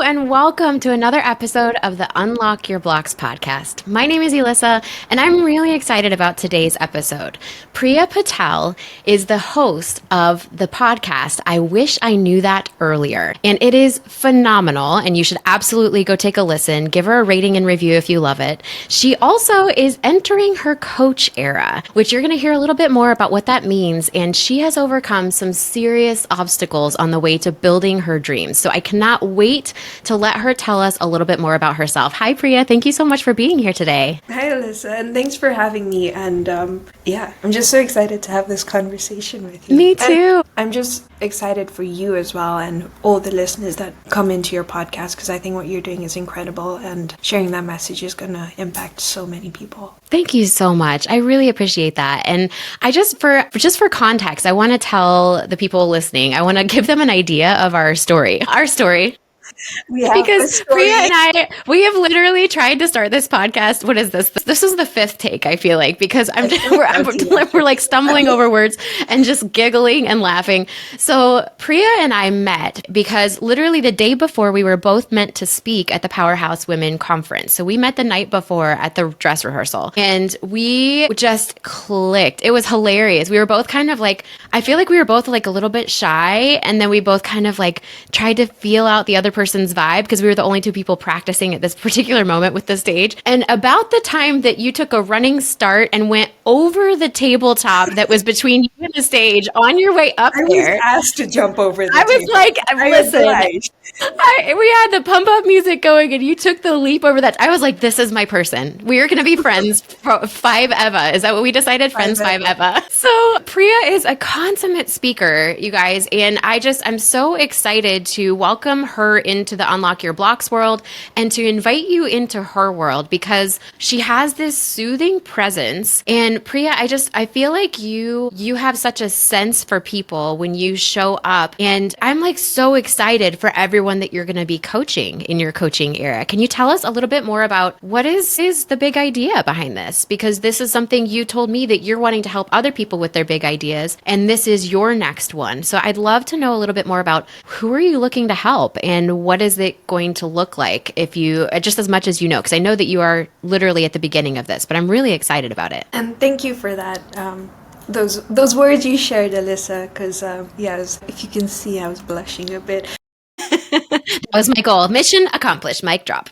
and welcome to another episode of the Unlock Your Blocks podcast. My name is Elyssa, and I'm really excited about today's episode. Priya Patel is the host of the podcast, I Wish I Knew That Earlier, and it is phenomenal, and you should absolutely go take a listen. Give her a rating and review if you love it. She also is entering her coach era, which you're going to hear a little bit more about what that means, and she has overcome some serious obstacles on the way to building her dreams. So I cannot wait to let her tell us a little bit more about herself. Hi, Priya. Thank you so much for being here today. Hi, Elyssa, and thanks for having me. And I'm just so excited to have this conversation with you. Me too. And I'm just excited for you as well and all the listeners that come into your podcast, because I think what you're doing is incredible, and sharing that message is going to impact so many people. Thank you so much. I really appreciate that. And I just for context, I want to tell the people listening, I want to give them an idea of our story. Because Priya and we have literally tried to start this podcast. What is this? This is the fifth take, I feel like, because we're like stumbling over words and just giggling and laughing. So Priya and I met because literally the day before we were both meant to speak at the Powerhouse Women Conference. So we met the night before at the dress rehearsal and we just clicked. It was hilarious. We were both kind of like, I feel like we were both like a little bit shy, and then we both kind of like tried to feel out the other person's vibe because we were the only two people practicing at this particular moment with the stage. And about the time that you took a running start and went over the tabletop that was between you and the stage on your way up there. I was asked to jump over the I was table. like, listen, we had the pump up music going and you took the leap over that. I was like, this is my person. We are going to be friends. 5 Is that what we decided? Friends 5 Eva. So Priya is a consummate speaker, you guys. And I'm so excited to welcome her into the Unlock Your Blocks world and to invite you into her world because she has this soothing presence. And Priya, I feel like you have such a sense for people when you show up. And I'm like so excited for everyone that you're going to be coaching in your coaching era. Can you tell us a little bit more about what is the big idea behind this? Because this is something you told me that you're wanting to help other people with their big ideas. And this is your next one. So I'd love to know a little bit more about who are you looking to help and what is it going to look like if you, just as much as you know, because I know that you are literally at the beginning of this, but I'm really excited about it. And thank you for that. Those words you shared, Elyssa, because if you can see, I was blushing a bit. That was my goal. Mission accomplished. Mic drop.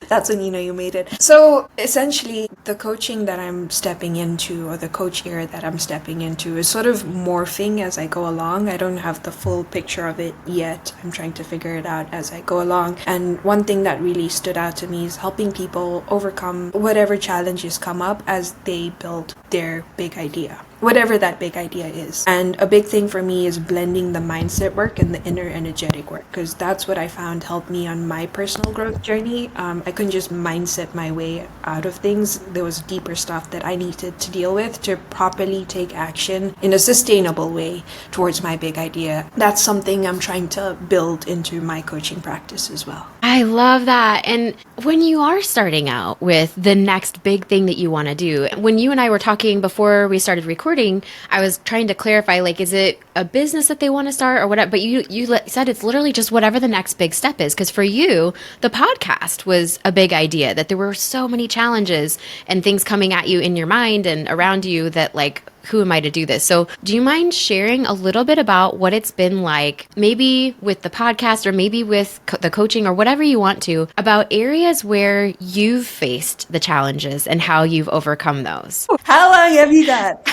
That's when you know you made it. So essentially, the coaching that I'm stepping into, or the coach era that I'm stepping into, is sort of morphing as I go along. I don't have the full picture of it yet. I'm trying to figure it out as I go along. And one thing that really stood out to me is helping people overcome whatever challenges come up as they build their big idea, whatever that big idea is. And a big thing for me is blending the mindset work and the inner energetic work, because that's what I found helped me on my personal growth journey. I couldn't just mindset my way out of things. There was deeper stuff that I needed to deal with to properly take action in a sustainable way towards my big idea. That's something I'm trying to build into my coaching practice as well. I love that. And when you are starting out with the next big thing that you want to do, when you and I were talking before we started recording, I was trying to clarify, like, is it a business that they want to start or whatever? But you said it's literally just whatever the next big step is. Because for you, the podcast was a big idea, that there were so many challenges and things coming at you in your mind and around you that, like, who am I to do this? So do you mind sharing a little bit about what it's been like, maybe with the podcast or maybe with the coaching or whatever you want to, about areas where you've faced the challenges and how you've overcome those? How long have you got?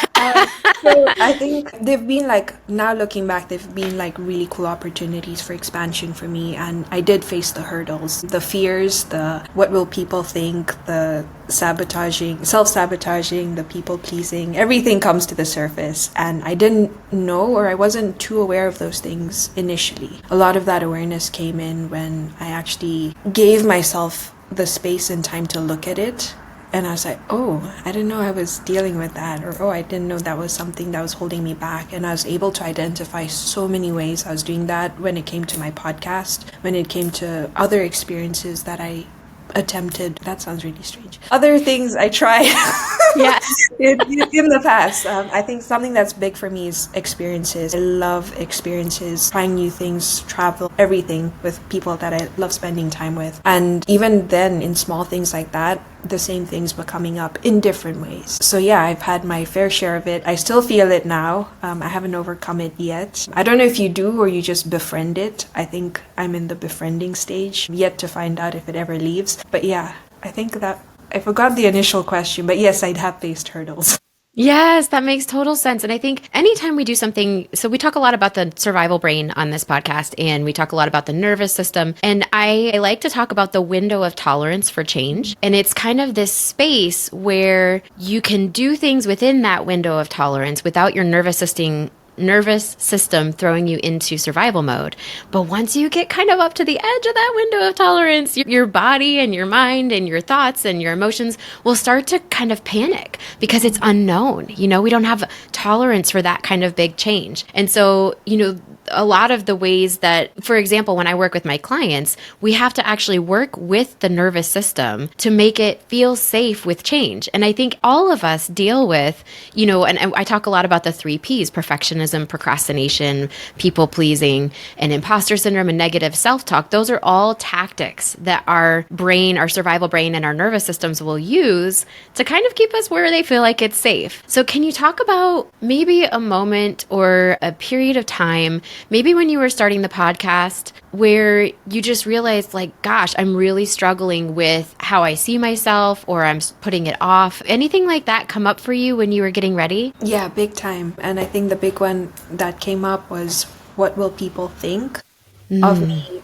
So I think they've been now looking back, they've been really cool opportunities for expansion for me. And I did face the hurdles, the fears, the what will people think, the self-sabotaging, the people pleasing, everything comes to the surface. And I didn't know, or I wasn't too aware of those things initially. A lot of that awareness came in when I actually gave myself the space and time to look at it. And I was like, oh, I didn't know I was dealing with that. Or, oh, I didn't know that was something that was holding me back. And I was able to identify so many ways I was doing that when it came to my podcast, when it came to other experiences that I attempted. That sounds really strange. Other things I tried. Yeah. In the past, I think something that's big for me is experiences. I love experiences, trying new things, travel, everything with people that I love spending time with. And even then, in small things like that, the same things were coming up in different ways. So yeah, I've had my fair share of it. I still feel it now. I haven't overcome it yet. I don't know if you do or you just befriend it. I think I'm in the befriending stage, yet to find out if it ever leaves. But yeah, I think that I forgot the initial question, but yes, I'd have faced hurdles. Yes, that makes total sense. And I think anytime we do something, so we talk a lot about the survival brain on this podcast, and we talk a lot about the nervous system. And I like to talk about the window of tolerance for change. And it's kind of this space where you can do things within that window of tolerance without your nervous system throwing you into survival mode. But once you get kind of up to the edge of that window of tolerance, your body and your mind and your thoughts and your emotions will start to kind of panic because it's unknown. We don't have tolerance for that kind of big change. And so, a lot of the ways that, for example, when I work with my clients, we have to actually work with the nervous system to make it feel safe with change. And I think all of us deal with, and I talk a lot about the 3 Ps: perfectionism, procrastination, people pleasing, and imposter syndrome and negative self-talk. Those are all tactics that our brain, our survival brain, and our nervous systems will use to kind of keep us where they feel like it's safe. So can you talk about maybe a moment or a period of time, maybe when you were starting the podcast, where you just realized, like, gosh, I'm really struggling with how I see myself, or I'm putting it off? Anything like that come up for you when you were getting ready? Yeah, big time. And I think the big one that came up was, what will people think of me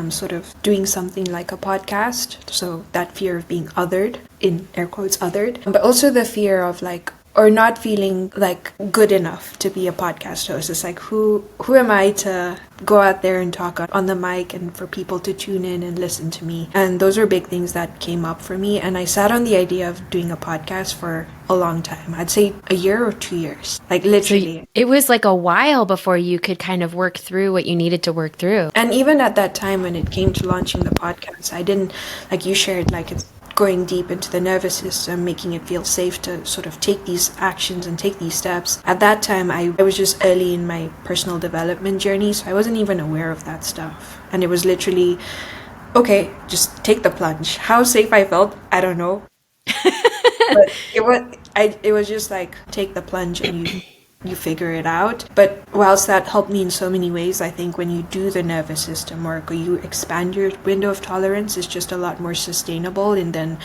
sort of doing something like a podcast? So that fear of being othered, in air quotes, othered. But also the fear of or not feeling like good enough to be a podcast host. It's like, who am I to go out there and talk on the mic and for people to tune in and listen to me? And those are big things that came up for me. And I sat on the idea of doing a podcast for a long time. I'd say a year or 2 years, like literally. So it was like a while before you could kind of work through what you needed to work through. And even at that time, when it came to launching the podcast, I didn't, like you shared, like it's going deep into the nervous system, making it feel safe to sort of take these actions and take these steps. At that time, I was just early in my personal development journey, so I wasn't even aware of that stuff. And it was literally, okay, just take the plunge. How safe I felt, I don't know. But it was just like, take the plunge and you figure it out. But whilst that helped me in so many ways, I think when you do the nervous system work or you expand your window of tolerance, it's just a lot more sustainable, and then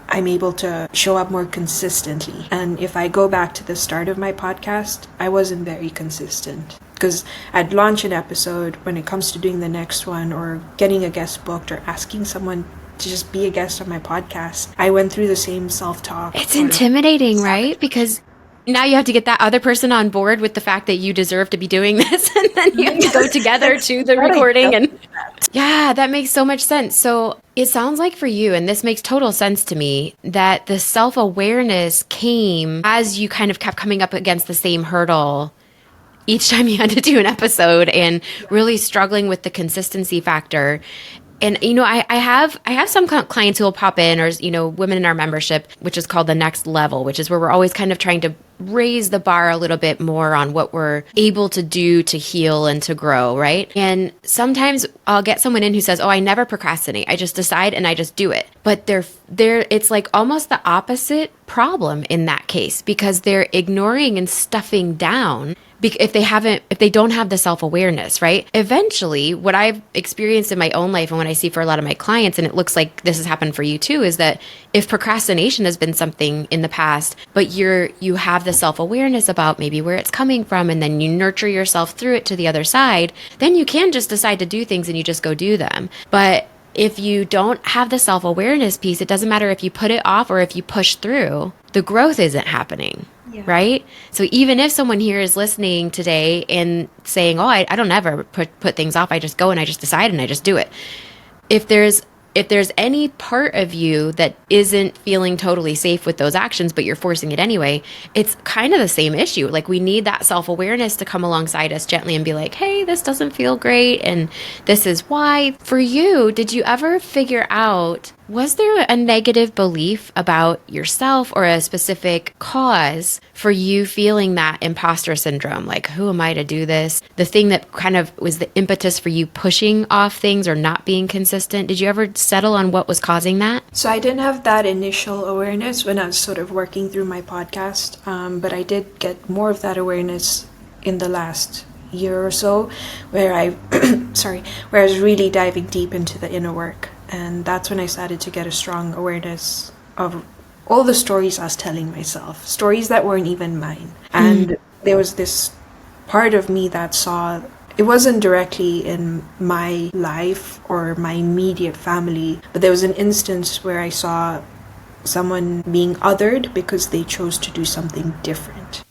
I'm able to show up more consistently. And if I go back to the start of my podcast, I wasn't very consistent, because I'd launch an episode. When it comes to doing the next one or getting a guest booked or asking someone to just be a guest on my podcast, I went through the same self-talk. It's intimidating, right? Because now you have to get that other person on board with the fact that you deserve to be doing this, and then you have to go together to the recording. And yeah, that makes so much sense. So it sounds like for you, and this makes total sense to me, that the self-awareness came as you kind of kept coming up against the same hurdle each time you had to do an episode, and really struggling with the consistency factor. And, I have some clients who will pop in, or, women in our membership, which is called the next level, which is where we're always kind of trying to raise the bar a little bit more on what we're able to do to heal and to grow, right? And sometimes I'll get someone in who says, oh, I never procrastinate. I just decide and I just do it. But it's like almost the opposite problem in that case, because they're ignoring and stuffing down if they don't have the self-awareness, right? Eventually, what I've experienced in my own life and what I see for a lot of my clients, and it looks like this has happened for you too, is that if procrastination has been something in the past, but you have the self-awareness about maybe where it's coming from, and then you nurture yourself through it to the other side, then you can just decide to do things and you just go do them. But if you don't have the self-awareness piece, it doesn't matter if you put it off or if you push through, the growth isn't happening. Yeah. Right? So even if someone here is listening today and saying, oh, I don't ever put things off, I just go and I just decide and I just do it. If there's any part of you that isn't feeling totally safe with those actions, but you're forcing it anyway, it's kind of the same issue. Like, we need that self-awareness to come alongside us gently and be like, hey, this doesn't feel great, and this is why. For you, did you ever figure out Was there a negative belief about yourself or a specific cause for you feeling that imposter syndrome? Like, who am I to do this? The thing that kind of was the impetus for you pushing off things or not being consistent. Did you ever settle on what was causing that? So I didn't have that initial awareness when I was sort of working through my podcast, but I did get more of that awareness in the last year or so, where where I was really diving deep into the inner work. And that's when I started to get a strong awareness of all the stories I was telling myself, stories that weren't even mine. And there was this part of me that saw, it wasn't directly in my life or my immediate family, but there was an instance where I saw someone being othered because they chose to do something different.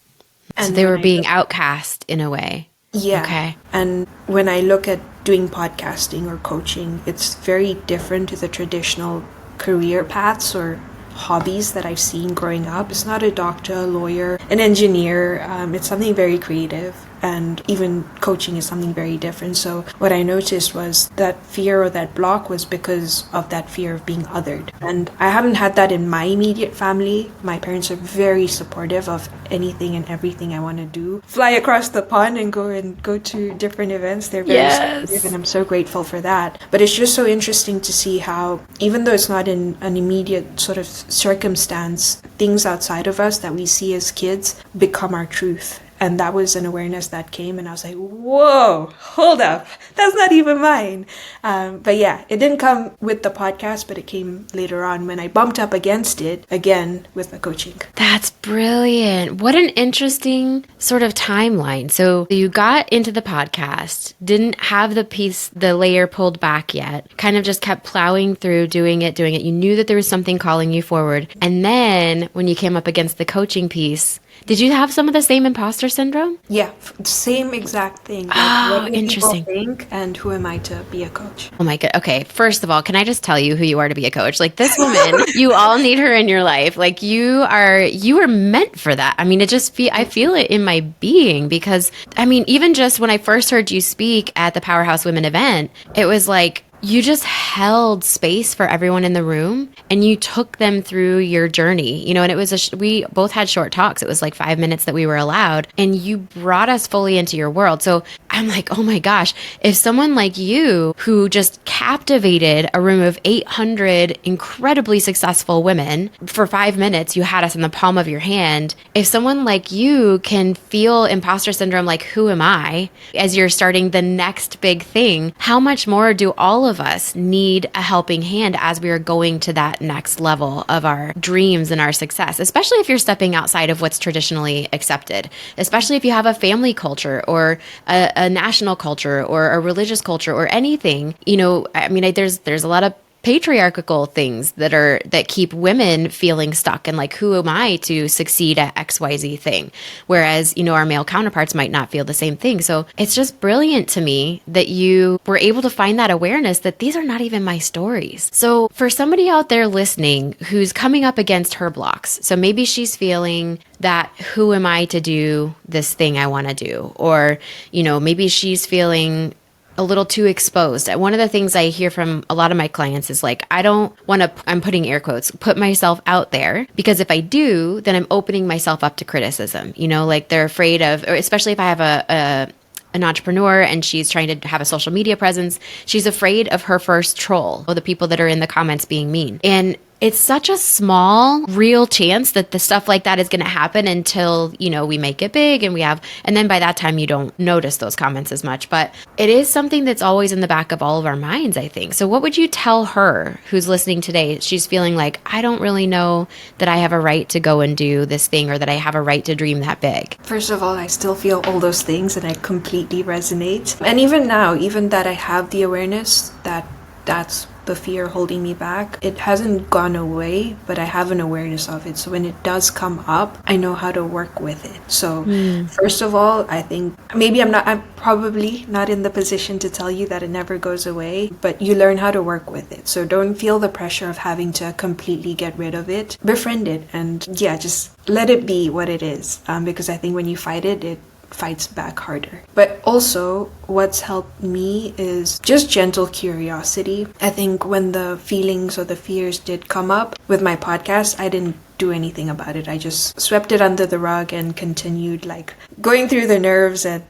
And so they were being outcast in a way. Yeah. Okay. And when I look at doing podcasting or coaching, it's very different to the traditional career paths or hobbies that I've seen growing up. It's not a doctor, a lawyer, an engineer. It's something very creative. And even coaching is something very different. So what I noticed was that fear or that block was because of that fear of being othered. And I haven't had that in my immediate family. My parents are very supportive of anything and everything I want to do. Fly across the pond and go to different events. They're very supportive, and I'm so grateful for that. But it's just so interesting to see how, even though it's not in an immediate sort of circumstance, things outside of us that we see as kids become our truth. And that was an awareness that came, and I was like, whoa, hold up. That's not even mine. But yeah, it didn't come with the podcast, but it came later on when I bumped up against it again with the coaching. That's brilliant. What an interesting sort of timeline. So you got into the podcast, didn't have the layer pulled back yet, kind of just kept plowing through, doing it. You knew that there was something calling you forward. And then when you came up against the coaching piece, did you have some of the same imposter syndrome? Yeah, same exact thing. Like, what do interesting. people think, and who am I to be a coach? Oh my God. Okay. First of all, can I just tell you who you are to be a coach? Like, this woman, you all need her in your life. Like, you are meant for that. I mean, I feel it in my being, because I mean, even just when I first heard you speak at the Powerhouse Women event, it was like, you just held space for everyone in the room and you took them through your journey, and it was we both had short talks. It was like 5 minutes that we were allowed, and you brought us fully into your world. So I'm like, oh my gosh, if someone like you, who just captivated a room of 800 incredibly successful women for 5 minutes, you had us in the palm of your hand. If someone like you can feel imposter syndrome, like, who am I, as you're starting the next big thing, how much more do all of us need a helping hand as we are going to that next level of our dreams and our success, especially if you're stepping outside of what's traditionally accepted, especially if you have a family culture or a national culture or a religious culture or anything. I mean, there's a lot of patriarchal things that keep women feeling stuck and like, who am I to succeed at XYZ thing? Whereas, our male counterparts might not feel the same thing. So it's just brilliant to me that you were able to find that awareness that these are not even my stories. So for somebody out there listening who's coming up against her blocks, so maybe she's feeling that, who am I to do this thing I want to do? Or, maybe she's feeling a little too exposed. One of the things I hear from a lot of my clients is like, I don't want to, I'm putting air quotes, put myself out there, because if I do, then I'm opening myself up to criticism. Like, they're afraid of, or especially if I have an entrepreneur and she's trying to have a social media presence, she's afraid of her first troll, or the people that are in the comments being mean. And it's such a small, real chance that the stuff like that is going to happen until, we make it big and then by that time you don't notice those comments as much. But it is something that's always in the back of all of our minds, I think. So what would you tell her who's listening today? She's feeling like, I don't really know that I have a right to go and do this thing, or that I have a right to dream that big. First of all, I still feel all those things and I completely resonate. And even now, even that I have the awareness that that's the fear holding me back, it hasn't gone away, but I have an awareness of it. So when it does come up, I know how to work with it. So first of all, I think I'm probably not in the position to tell you that it never goes away, but you learn how to work with it. So don't feel the pressure of having to completely get rid of it. Befriend it, and just let it be what it is. Because I think when you fight it, it fights back harder. But also, what's helped me is just gentle curiosity. I think when the feelings or the fears did come up with my podcast, I didn't do anything about it. I just swept it under the rug and continued like going through the nerves and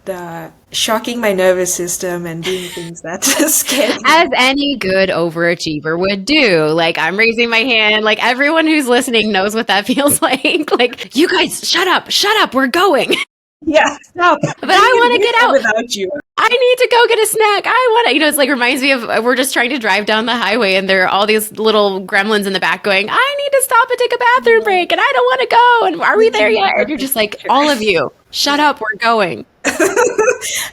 shocking my nervous system and doing things that scare me. As any good overachiever would do. Like, I'm raising my hand. Like, everyone who's listening knows what that feels like. Like, you guys, shut up, we're going. Yeah, stop. But I want to get out without you. I need to go get a snack. I want to, it's like reminds me of we're just trying to drive down the highway and there are all these little gremlins in the back going, I need to stop and take a bathroom break and I don't want to go. And are we there yet? And you're just like, all of you, shut up, we're going.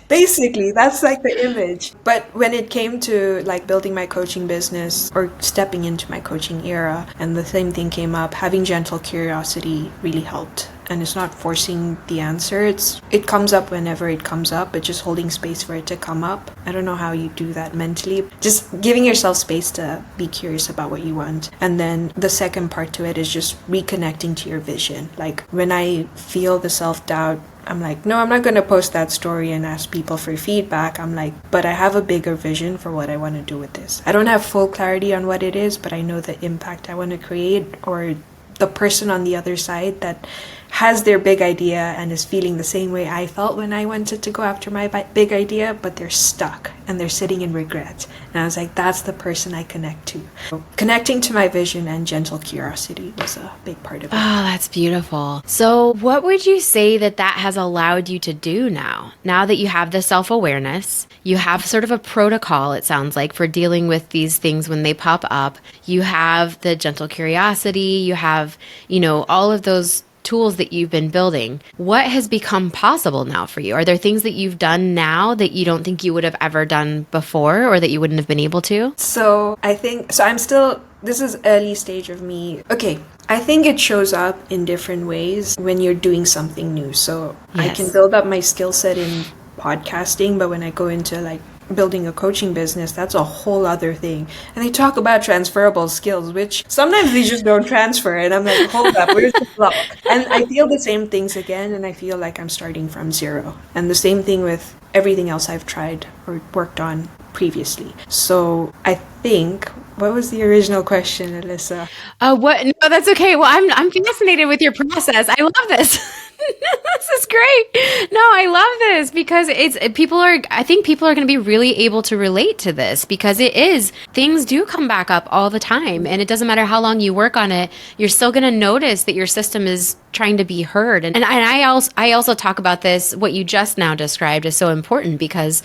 Basically, that's like the image. But when it came to like building my coaching business or stepping into my coaching era, and the same thing came up, having gentle curiosity really helped. And it's not forcing the answer. It comes up whenever it comes up, but just holding space for it to come up. I don't know how you do that mentally. Just giving yourself space to be curious about what you want. And then the second part to it is just reconnecting to your vision. Like when I feel the self-doubt, I'm like, no, I'm not going to post that story and ask people for feedback. I'm like, but I have a bigger vision for what I want to do with this. I don't have full clarity on what it is, but I know the impact I want to create, or the person on the other side that has their big idea and is feeling the same way I felt when I wanted to go after my big idea, but they're stuck and they're sitting in regret. And I was like, that's the person I connect to. So connecting to my vision and gentle curiosity was a big part of it. Oh, that's beautiful. So what would you say that has allowed you to do now? Now that you have the self-awareness, you have sort of a protocol, it sounds like, for dealing with these things when they pop up. You have the gentle curiosity, you have, all of those tools that you've been building. What has become possible now for you? Are there things that you've done now that you don't think you would have ever done before or that you wouldn't have been able to? So I'm still, this is early stage of me. Okay. I think it shows up in different ways when you're doing something new. So yes. I can build up my skill set in podcasting, but when I go into like building a coaching business, that's a whole other thing. And they talk about transferable skills, which sometimes they just don't transfer. And I'm like, hold up, where's the block? And I feel the same things again, and I feel like I'm starting from zero. And the same thing with everything else I've tried or worked on previously. So I think, what was the original question, Elyssa? No, that's okay. Well, I'm fascinated with your process. I love this. This is great. No, I love this because I think people are going to be really able to relate to this because things do come back up all the time. And it doesn't matter how long you work on it, you're still going to notice that your system is trying to be heard. And I also talk about this, what you just now described is so important because,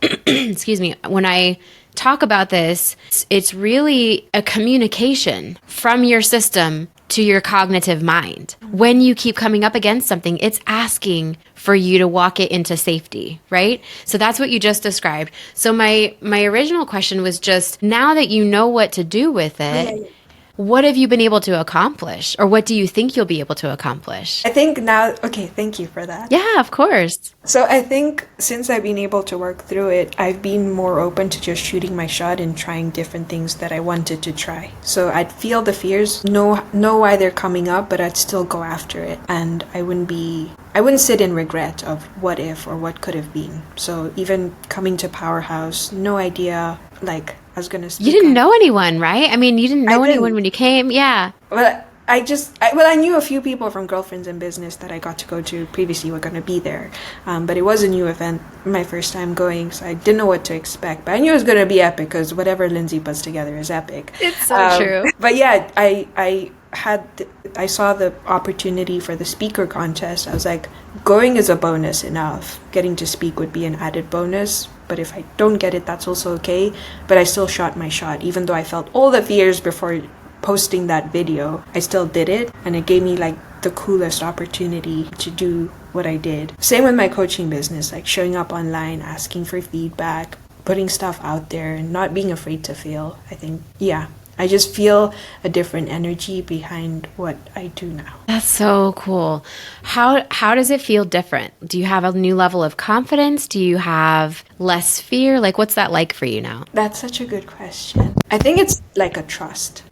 excuse me, when I talk about this, it's really a communication from your system to your cognitive mind. When you keep coming up against something, it's asking for you to walk it into safety, right? So that's what you just described. So my original question was just, now that you know what to do with it, what have you been able to accomplish? Or what do you think you'll be able to accomplish? I think now, okay, thank you for that. Yeah, of course. So I think since I've been able to work through it, I've been more open to just shooting my shot and trying different things that I wanted to try. So I'd feel the fears, know why they're coming up, but I'd still go after it. And I wouldn't sit in regret of what if or what could have been. So even coming to Powerhouse, no idea, like, I was going to speak. You didn't know anyone, right? I mean, you didn't know anyone when you came. Yeah. Well, I knew a few people from Girlfriends in Business that I got to go to previously were going to be there. But it was a new event, my first time going, so I didn't know what to expect. But I knew it was going to be epic because whatever Lindsay puts together is epic. It's so true. But yeah, I saw the opportunity for the speaker contest. I was like, going is a bonus enough. Getting to speak would be an added bonus. But if I don't get it, that's also okay. But I still shot my shot, even though I felt all the fears before posting that video. I still did it, and it gave me like the coolest opportunity to do what I did. Same with my coaching business, like showing up online, asking for feedback, putting stuff out there, and not being afraid to fail. I think, yeah. I just feel a different energy behind what I do now. That's so cool. How does it feel different? Do you have a new level of confidence? Do you have less fear? Like, what's that like for you now? That's such a good question. I think it's like a trust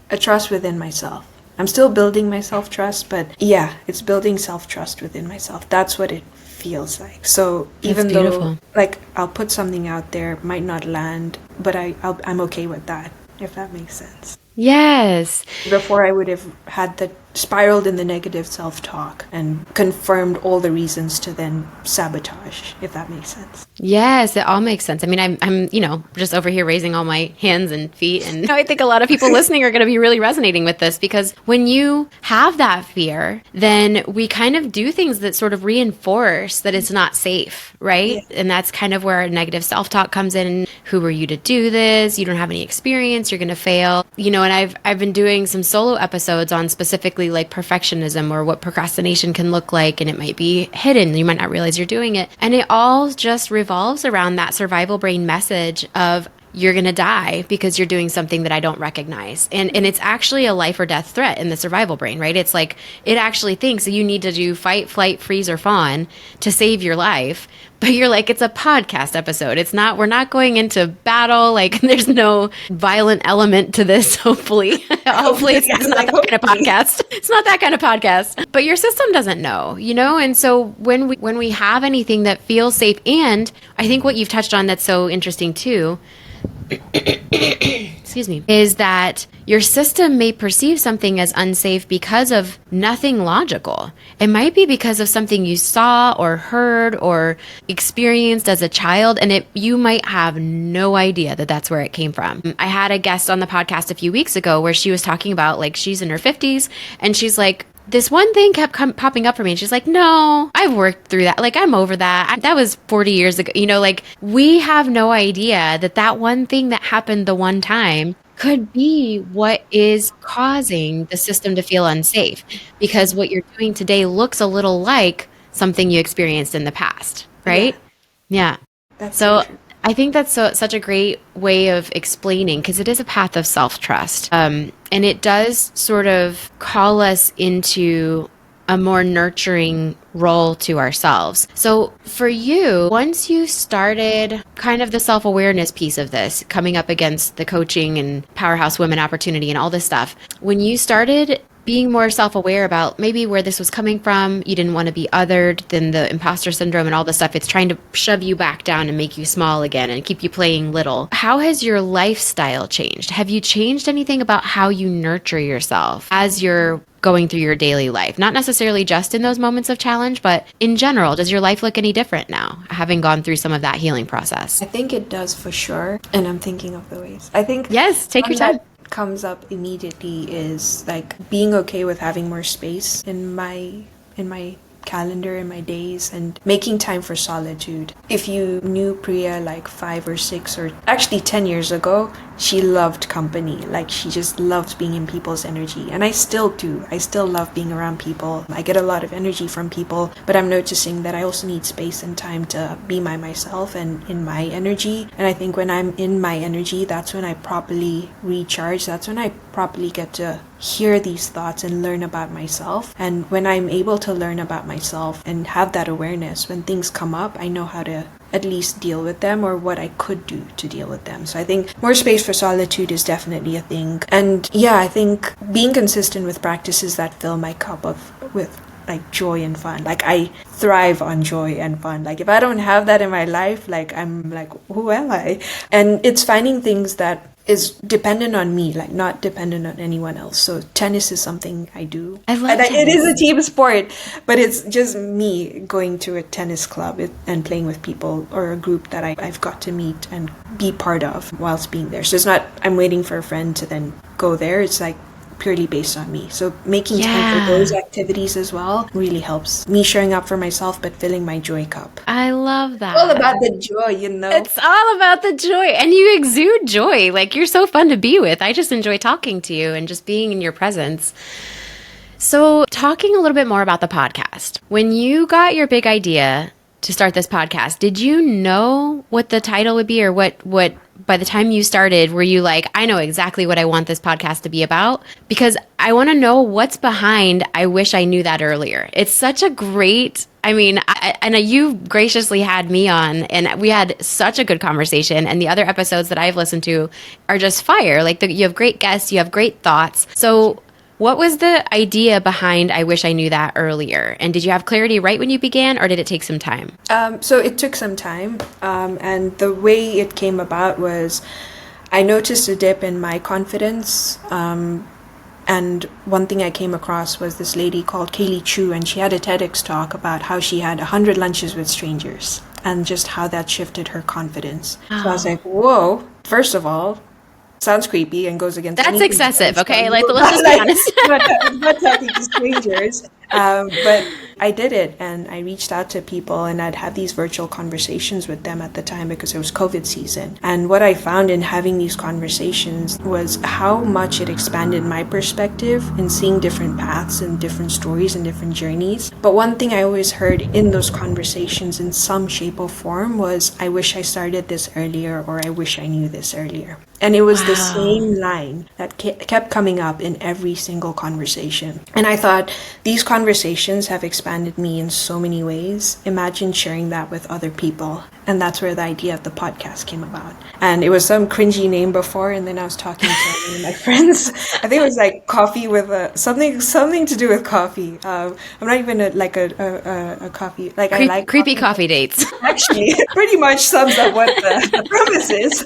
within myself. I'm still building my self-trust, but yeah, it's building self-trust within myself. That's what it feels like. So even though like I'll put something out there, might not land, but I'm okay with that, if that makes sense. Yes. Before I would have had the spiraled in the negative self-talk and confirmed all the reasons to then sabotage, if that makes sense. Yes, it all makes sense. I mean, I'm, just over here raising all my hands and feet. And I think a lot of people listening are going to be really resonating with this, because when you have that fear, then we kind of do things that sort of reinforce that it's not safe, right? Yeah. And that's kind of where negative self-talk comes in. Who are you to do this? You don't have any experience. You're going to fail. And I've been doing some solo episodes on specifically like perfectionism or what procrastination can look like, and it might be hidden. You might not realize you're doing it. And it all just revolves around that survival brain message of you're going to die because you're doing something that I don't recognize. And it's actually a life or death threat in the survival brain, right? It's like it actually thinks that you need to do fight, flight, freeze, or fawn to save your life. But you're like, it's a podcast episode. We're not going into battle. Like there's no violent element to this, hopefully. Hopefully it's not that kind of podcast. It's not that kind of podcast. But your system doesn't know, And so when we have anything that feels safe, and I think what you've touched on that's so interesting too, excuse me, is that your system may perceive something as unsafe because of nothing logical. It might be because of something you saw or heard or experienced as a child, and you might have no idea that that's where it came from. I had a guest on the podcast a few weeks ago where she was talking about, like, she's in her 50s, and she's like, this one thing kept popping up for me. And she's like, no, I've worked through that. Like, I'm over that. That was 40 years ago. Like, we have no idea that one thing that happened the one time could be what is causing the system to feel unsafe, because what you're doing today looks a little like something you experienced in the past, right? Yeah. That's so true. I think that's such a great way of explaining, because it is a path of self-trust. And it does sort of call us into a more nurturing role to ourselves. So for you, once you started kind of the self-awareness piece of this, coming up against the coaching and powerhouse women opportunity and all this stuff, when you started being more self-aware about maybe where this was coming from, you didn't want to be othered, then the imposter syndrome and all this stuff, it's trying to shove you back down and make you small again and keep you playing little. How has your lifestyle changed? Have you changed anything about how you nurture yourself as you're going through your daily life? Not necessarily just in those moments of challenge, but in general, does your life look any different now, having gone through some of that healing process? I think it does for sure. And I'm thinking of the ways. I think yes, take your time. Comes up immediately is like being okay with having more space in my calendar, in my days, and making time for solitude. If you knew Priya like 5 or 6 or actually 10 years ago, she loved company. Like, she just loved being in people's energy. And I still do. I still love being around people. I get a lot of energy from people, but I'm noticing that I also need space and time to be myself and in my energy. And I think when I'm in my energy, that's when I properly recharge. That's when I properly get to hear these thoughts and learn about myself. And when I'm able to learn about myself and have that awareness, when things come up, I know how to at least deal with them, or what I could do to deal with them. So I think more space for solitude is definitely a thing. And yeah, I think being consistent with practices that fill my cup with like joy and fun. Like, I thrive on joy and fun. Like, if I don't have that in my life, like, I'm like, who am I? And it's finding things that is dependent on me, like not dependent on anyone else. So tennis is something I do. I love tennis. It is a team sport, but it's just me going to a tennis club and playing with people, or a group that I've got to meet and be part of whilst being there. So it's not I'm waiting for a friend to then go there. It's like purely based on me. So making time for those activities as well really helps me showing up for myself, but filling my joy cup. I love that. All about the joy, It's all about the joy. And you exude joy. Like, you're so fun to be with. I just enjoy talking to you and just being in your presence. So talking a little bit more about the podcast. When you got your big idea to start this podcast, did you know what the title would be, or what by the time you started, were you like, I know exactly what I want this podcast to be about? Because I want to know what's behind, I wish I knew that earlier. It's such a great, you graciously had me on, and we had such a good conversation. And the other episodes that I've listened to are just fire. Like, you have great guests, you have great thoughts. So What was the idea behind I Wish I Knew That Earlier? And did you have clarity right when you began, or did it take some time? So it took some time. And the way it came about was I noticed a dip in my confidence. And one thing I came across was this lady called Kaylee Chu, and she had a TEDx talk about how she had 100 lunches with strangers and just how that shifted her confidence. So I was like, whoa, first of all, sounds creepy and goes against That's anything excessive, I've okay? done. Like, let's just be honest. not talking to strangers. But I did it, and I reached out to people, and I'd have these virtual conversations with them at the time because it was COVID season. And what I found in having these conversations was how much it expanded my perspective in seeing different paths and different stories and different journeys. But one thing I always heard in those conversations in some shape or form was, I wish I started this earlier, or I wish I knew this earlier. And it was the same line that kept coming up in every single conversation. And I thought, these conversations have expanded me in so many ways. Imagine sharing that with other people. And that's where the idea of the podcast came about. And it was some cringy name before, and then I was talking to one of my friends. I think it was like coffee with something to do with coffee. I'm not even a coffee, like I like creepy coffee dates. Actually, pretty much sums up what the premise is.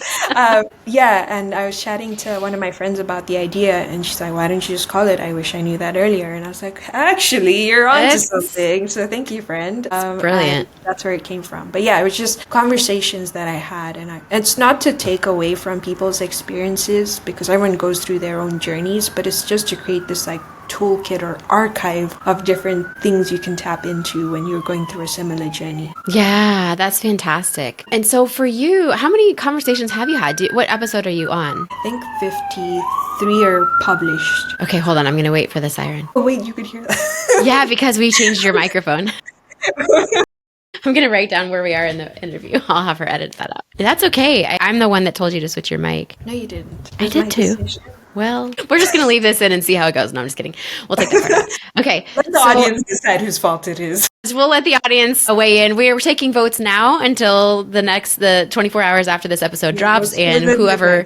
And I was chatting to one of my friends about the idea, and she's like, why don't you just call it I Wish I Knew That Earlier? And I was like, actually, you're onto something. So thank you, friend. Brilliant. That's where it came from. But yeah, it was just conversations that I had. And it's not to take away from people's experiences, because everyone goes through their own journeys, but it's just to create this like toolkit or archive of different things you can tap into when you're going through a similar journey. Yeah, that's fantastic. And so for you, how many conversations have you had? What episode are you on? I think 53 are published. Okay, hold on. I'm going to wait for the siren. Oh, wait, you could hear that. Yeah, because we changed your microphone. I'm going to write down where we are in the interview. I'll have her edit that up. That's okay. I'm the one that told you to switch your mic. No, you didn't. I did too. Decision. Well, we're just going to leave this in and see how it goes. No, I'm just kidding. We'll take that part out. Okay. Let the audience decide whose fault it is. We'll let the audience weigh in. We're taking votes now until the 24 hours after this episode drops, and whoever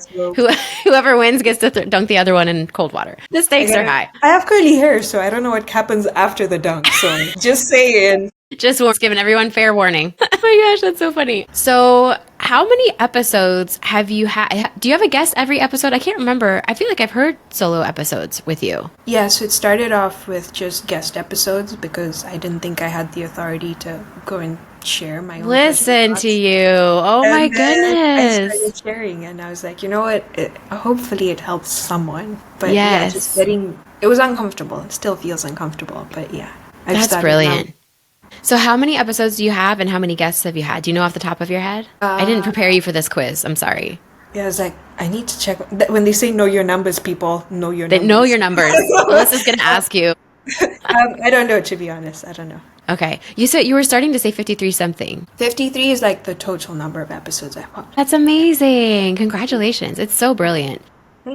wins gets to dunk the other one in cold water. The stakes are high. I have curly hair, so I don't know what happens after the dunk. So just saying. Just giving everyone fair warning. Oh my gosh, that's so funny. So how many episodes have you had? Do you have a guest every episode? I can't remember. I feel like I've heard solo episodes with you. Yeah, so it started off with just guest episodes because I didn't think I had the authority to go and share my own. Listen to you. Oh my goodness. I started sharing, and I was like, you know what? Hopefully it helps someone. But yes. It was uncomfortable. It still feels uncomfortable, but yeah. That's brilliant. So how many episodes do you have, and how many guests have you had? Do you know off the top of your head? I didn't prepare you for this quiz. I'm sorry. Yeah, I was like, I need to check. When they say know your numbers, people, know your numbers. They know your numbers. Alyssa's going to ask you. I don't know, to be honest. I don't know. Okay. You said you were starting to say 53 something. 53 is like the total number of episodes I've watched. That's amazing. Congratulations. It's so brilliant.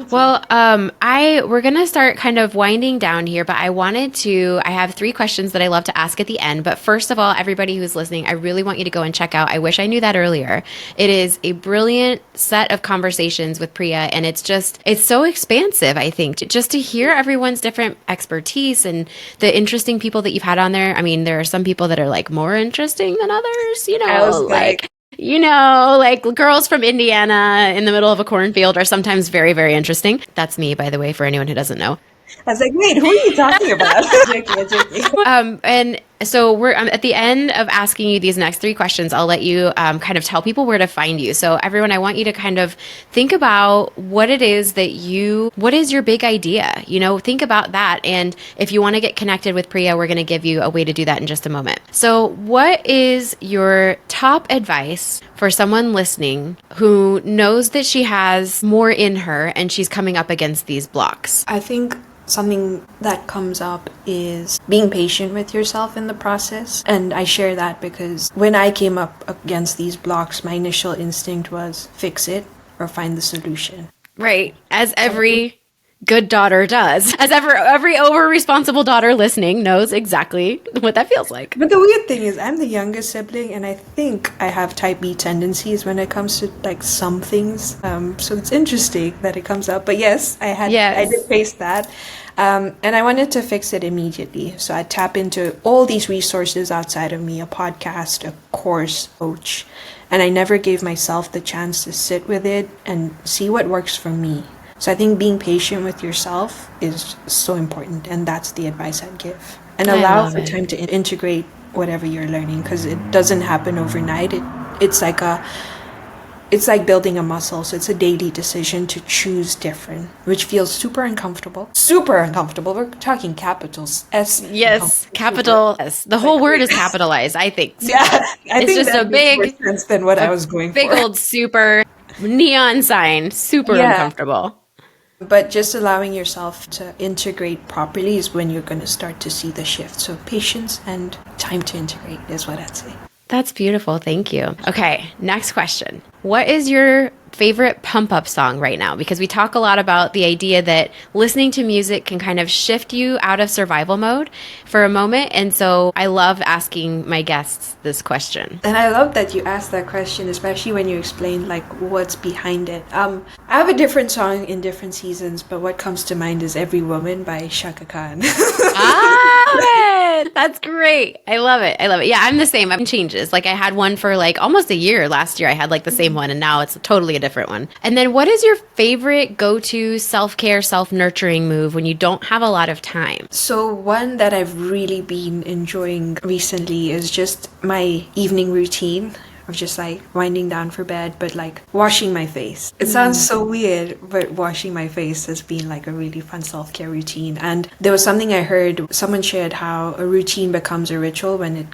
Well, we're going to start kind of winding down here, but I have 3 questions that I love to ask at the end. But first of all, everybody who's listening, I really want you to go and check out I Wish I Knew That Earlier. It is a brilliant set of conversations with Priya, and it's so expansive, I think, just to hear everyone's different expertise and the interesting people that you've had on there. I mean, there are some people that are like more interesting than others, like girls from Indiana in the middle of a cornfield are sometimes very, very interesting. That's me, by the way, for anyone who doesn't know. I was like, wait, who are you talking about? And so we're at the end of asking you these next 3 questions. I'll let you kind of tell people where to find you. So everyone, I want you to kind of think about what is your big idea? Think about that. And if you want to get connected with Priya, we're going to give you a way to do that in just a moment. So what is your top advice for someone listening who knows that she has more in her and she's coming up against these blocks? I think something that comes up is being patient with yourself in the process. And I share that because when I came up against these blocks, my initial instinct was fix it or find the solution. Right. As every good daughter does. As every over-responsible daughter listening knows exactly what that feels like. But the weird thing is, I'm the youngest sibling, and I think I have type B tendencies when it comes to like some things. So it's interesting that it comes up. But yes, I did face that. And I wanted to fix it immediately. So I tap into all these resources outside of me, a podcast, a course, coach. And I never gave myself the chance to sit with it and see what works for me. So I think being patient with yourself is so important. And that's the advice I'd give. And allow for time to integrate whatever you're learning, because it doesn't happen overnight. It's like building a muscle. So it's a daily decision to choose different, which feels super uncomfortable. Super uncomfortable. We're talking capitals. S. Yes, capital S. The whole word is capitalized, I think. Yeah, I think just that a big makes more sense than what I was going for. Big old super neon sign. Super uncomfortable. But just allowing yourself to integrate properly is when you're going to start to see the shift. So patience and time to integrate is what I'd say. That's beautiful. Thank you. Okay, next question. What is your favorite pump-up song right now? Because we talk a lot about the idea that listening to music can kind of shift you out of survival mode for a moment. And so I love asking my guests this question. And I love that you asked that question, especially when you explain like what's behind it. I have a different song in different seasons, but what comes to mind is Every Woman by Shaka Khan. That's great. I love it. Yeah, I'm the same. I'm changes. Like I had one for like almost a year last year. I had like the same one, and now it's totally a different one. And then what is your favorite go-to self-care, self-nurturing move when you don't have a lot of time? So one that I've really been enjoying recently is just my evening routine of just like winding down for bed, but like washing my face. It sounds so weird, but washing my face has been like a really fun self-care routine. And there was something I heard, someone shared how a routine becomes a ritual when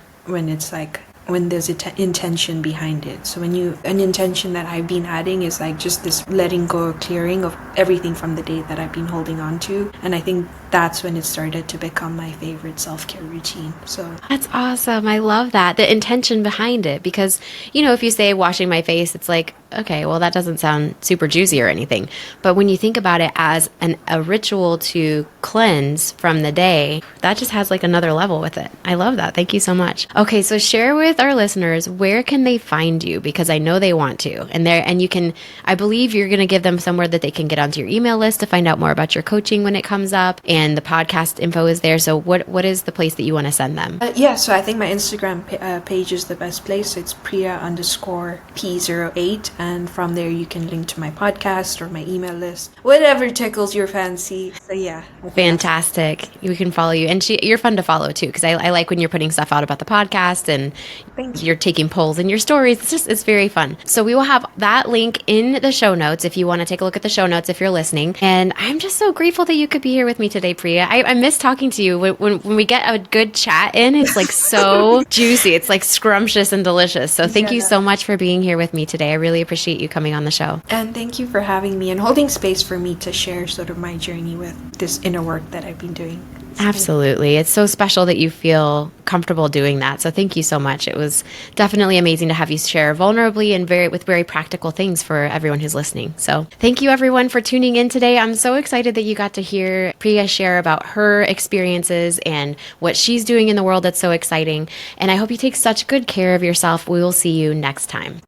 there's intention behind it. So an intention that I've been adding is like just this letting go, clearing of everything from the day that I've been holding on to. And I think that's when it started to become my favorite self-care routine. So that's awesome. I love that. The intention behind it, because, if you say washing my face, it's like, okay, well, that doesn't sound super juicy or anything. But when you think about it as a ritual to cleanse from the day, that just has like another level with it. I love that. Thank you so much. Okay, so share with our listeners, where can they find you? Because I know they want to. And you can, I believe you're going to give them somewhere that they can get onto your email list to find out more about your coaching when it comes up. And the podcast info is there. So what is the place that you want to send them? So I think my Instagram page is the best place. It's Priya_P08. And from there, you can link to my podcast or my email list, whatever tickles your fancy. So yeah. Fantastic. We can follow you. And you're fun to follow too, because I like when you're putting stuff out about the podcast and you're taking polls in your stories. It's very fun. So we will have that link in the show notes if you want to take a look at the show notes if you're listening. And I'm just so grateful that you could be here with me today, Priya. I miss talking to you. When we get a good chat in, it's like so juicy. It's like scrumptious and delicious. So thank you so much for being here with me today. I really appreciate you coming on the show. And thank you for having me and holding space for me to share sort of my journey with this inner work that I've been doing. Absolutely. It's so special that you feel comfortable doing that. So thank you so much. It was definitely amazing to have you share vulnerably and with very practical things for everyone who's listening. So thank you everyone for tuning in today. I'm so excited that you got to hear Priya share about her experiences and what she's doing in the world that's so exciting. And I hope you take such good care of yourself. We will see you next time.